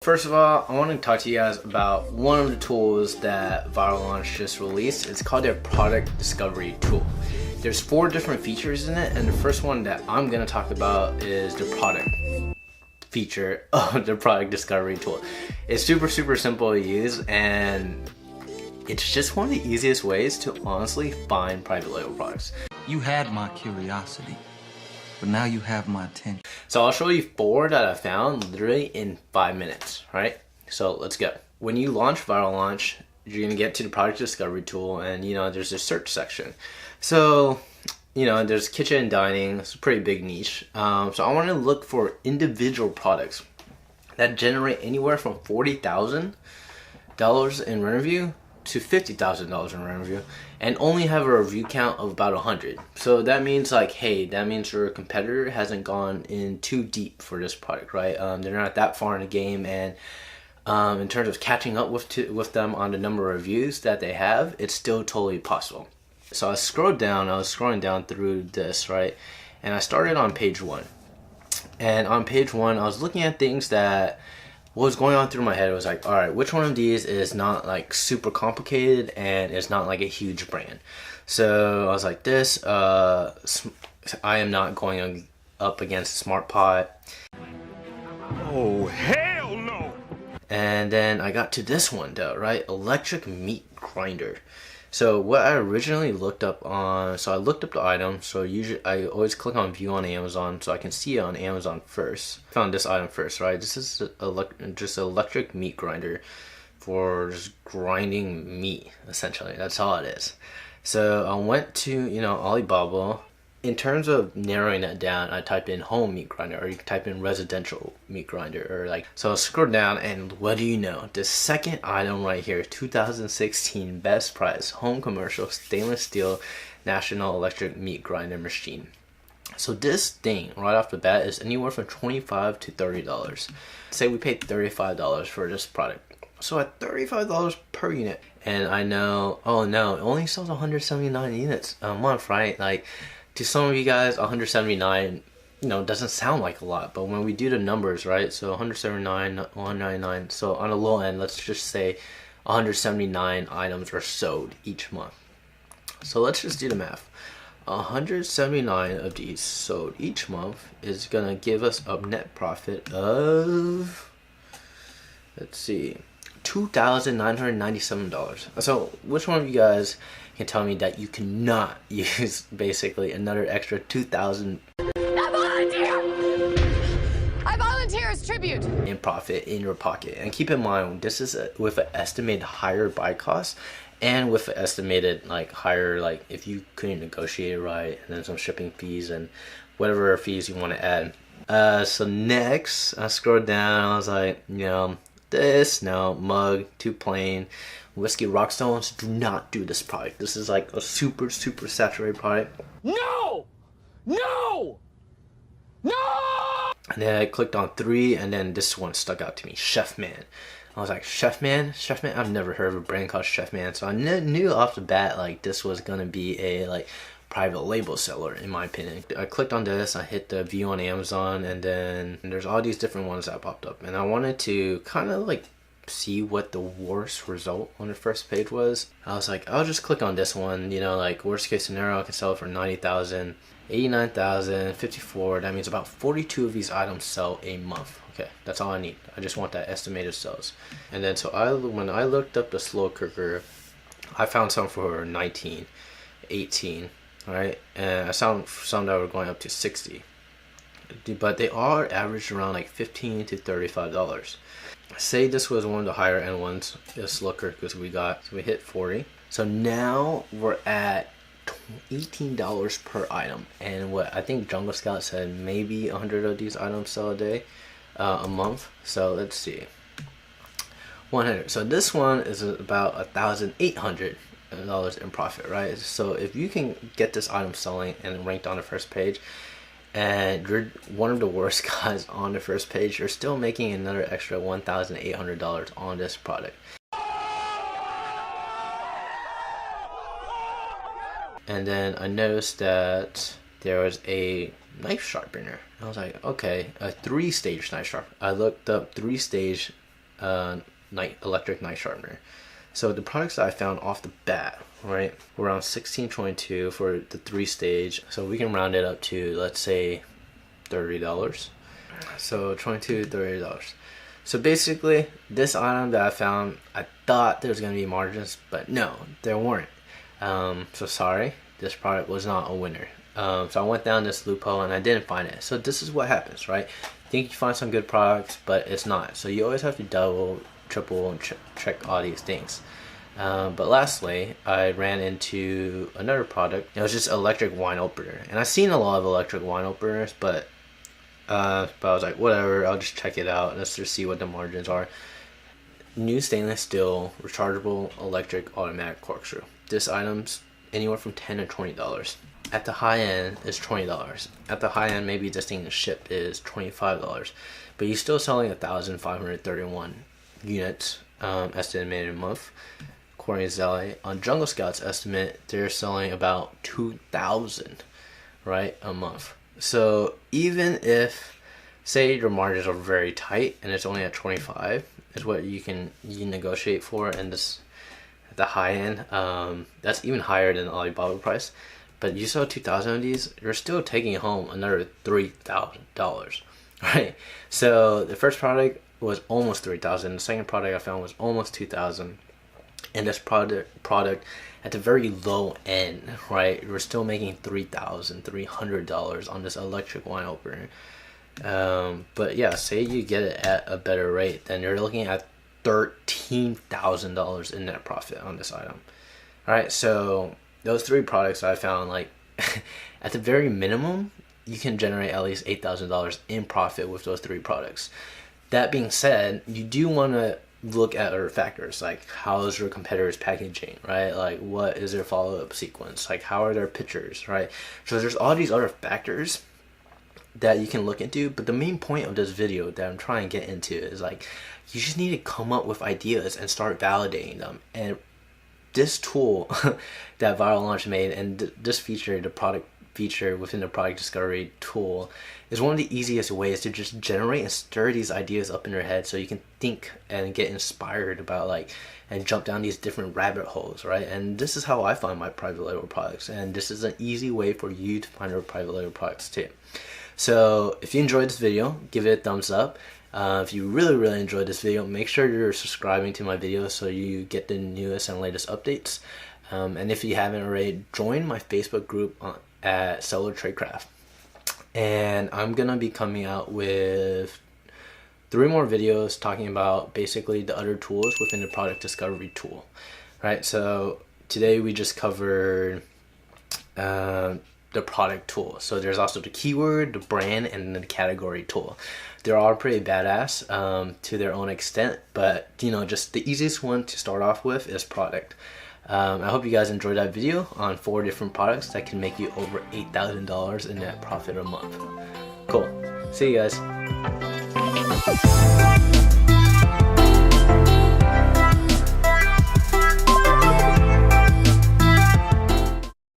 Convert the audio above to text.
First of all, I want to talk to you guys about one of the tools that Viral Launch just released. It's called their product discovery tool. There's 4 different features in it, and the first one that I'm going to talk about is the product feature of the product discovery tool. It's super simple to use, and it's just one of the easiest ways to honestly find private label products. You had my curiosity, but now you have my attention. So I'll show you 4 that I found literally in 5 minutes, right? So let's go. When you launch Viral Launch, you're gonna get to the product discovery tool, and there's a search section. So there's kitchen and dining. It's a pretty big niche. So I want to look for individual products that generate anywhere from $40,000 in revenue to $50,000 in revenue, and only have a review count of about 100. So that means that means your competitor hasn't gone in too deep for this product, right? They're not that far in the game, and in terms of catching up with them on the number of reviews that they have, it's still totally possible. So I was scrolling down through this, right? And I started on page 1. And on page 1, I was looking at things that what was going on through my head was like, all right, which one of these is not like super complicated and is not like a huge brand? So I was like, this, I am not going up against SmartPot. Oh, hell no! And then I got to this one though, right? Electric meat grinder. So what I originally looked up on, so I looked up the item. So usually I always click on view on Amazon so I can see it on Amazon first. Found this item first, right? This is just an electric meat grinder for just grinding meat, essentially. That's all it is. So I went to, Alibaba. In terms of narrowing that down, I typed in home meat grinder, or you can type in residential meat grinder, or so I scrolled down, and what do you know? The second item right here, 2016 best price, home commercial, stainless steel, National Electric meat grinder machine. So this thing, right off the bat, is anywhere from $25 to $30. Say we paid $35 for this product. So at $35 per unit, and I know, oh no, it only sells 179 units a month, right? To some of you guys, 179, doesn't sound like a lot, but when we do the numbers, right? So 179, 199. So on the low end, let's just say 179 items are sold each month. So let's just do the math. 179 of these sold each month is gonna give us a net profit of, let's see, $2,997. So which one of you guys can tell me that you cannot use basically another extra $2,000 I volunteer as tribute in profit in your pocket? And keep in mind, this is with an estimated higher buy cost, and with an estimated higher, if you couldn't negotiate it right, and then some shipping fees and whatever fees you want to add. So next I scrolled down, I was like, this, no, mug, too plain. Whiskey Rockstones, do not do this product. This is like a super saturated product. No! No! No! And then I clicked on 3, and then this one stuck out to me, Chef Man. I was like, Chef Man? Chef Man? I've never heard of a brand called Chef Man. So I knew off the bat this was gonna be a private label seller, in my opinion. I clicked on this, I hit the view on Amazon, and then there's all these different ones that popped up, and I wanted to kind of see what the worst result on the first page was. I was like, I'll just click on this one, worst case scenario, I can sell it for 90,000, 89,000, 54. That means about 42 of these items sell a month. Okay, that's all I need. I just want that estimated sales. And then when I looked up the slow cooker, I found some for 19, 18. All right, and I found some that were going up to 60, but they are averaged around $15 to $35. Say this was one of the higher end ones, the slow cookers we got, so we hit 40. So now we're at $18 per item, and what I think Jungle Scout said, maybe 100 of these items sell a month. So let's see, 100. So this one is about $1,800 in profit, right? So if you can get this item selling and ranked on the first page, and you're one of the worst guys on the first page, you're still making another extra $1,800 on this product. And then I noticed that there was a knife sharpener. I was like, okay, a 3-stage knife sharpener. I looked up 3-stage electric night sharpener. So the products that I found off the bat, right, were around $16.22 for the 3-stage. So we can round it up to, let's say, $30. So $22, $30. So basically, this item that I found, I thought there was going to be margins, but no, there weren't. So sorry, this product was not a winner. So I went down this loophole and I didn't find it. So this is what happens, right? Think you find some good products, but it's not. So you always have to double, triple, and check all these things. But lastly, I ran into another product. It was just electric wine opener, and I've seen a lot of electric wine openers, but I was like, whatever, I'll just check it out. Let's just see what the margins are. New stainless steel rechargeable electric automatic corkscrew. This item's anywhere from $10 to $20. At the high end is $20. At the high end, maybe this thing shipped is $25, but you're still selling 1,531 units estimated a month. According to Zelly, on Jungle Scout's estimate, they're selling about 2,000, right, a month. So even if, say, your margins are very tight and it's only at 25, is what you negotiate for, and this at the high end, that's even higher than the Alibaba price. But you sell 2,000 of these, you're still taking home another $3,000, right? So the first product was almost 3,000. The second product I found was almost 2,000. And this product at the very low end, right, we're still making $3,300 on this electric wine opener. But yeah, say you get it at a better rate, then you're looking at $13,000 in net profit on this item. All right, so those 3 products I found, like, at the very minimum, you can generate at least $8,000 in profit with those 3 products. That being said, you do want to look at other factors, like how is your competitor's packaging, right? Like, what is their follow-up sequence? Like, how are their pictures, right? So there's all these other factors that you can look into, but the main point of this video that I'm trying to get into is, like, you just need to come up with ideas and start validating them. And this tool that Viral Launch made, and this feature, the product feature within the product discovery tool, is one of the easiest ways to just generate and stir these ideas up in your head, so you can think and get inspired about, like, and jump down these different rabbit holes, right? And this is how I find my private label products, and this is an easy way for you to find your private label products too. So if you enjoyed this video, give it a thumbs up. If you really enjoyed this video, make sure you're subscribing to my videos so you get the newest and latest updates. And if you haven't already, join my Facebook group at Cellular Tradecraft. And I'm gonna be coming out with 3 more videos talking about basically the other tools within the product discovery tool, right? So today we just covered the product tool. So there's also the keyword, the brand, and the category tool. They're all pretty badass to their own extent, but you know, just the easiest one to start off with is product. I hope you guys enjoyed that video on 4 different products that can make you over $8,000 in net profit a month. Cool. See you guys.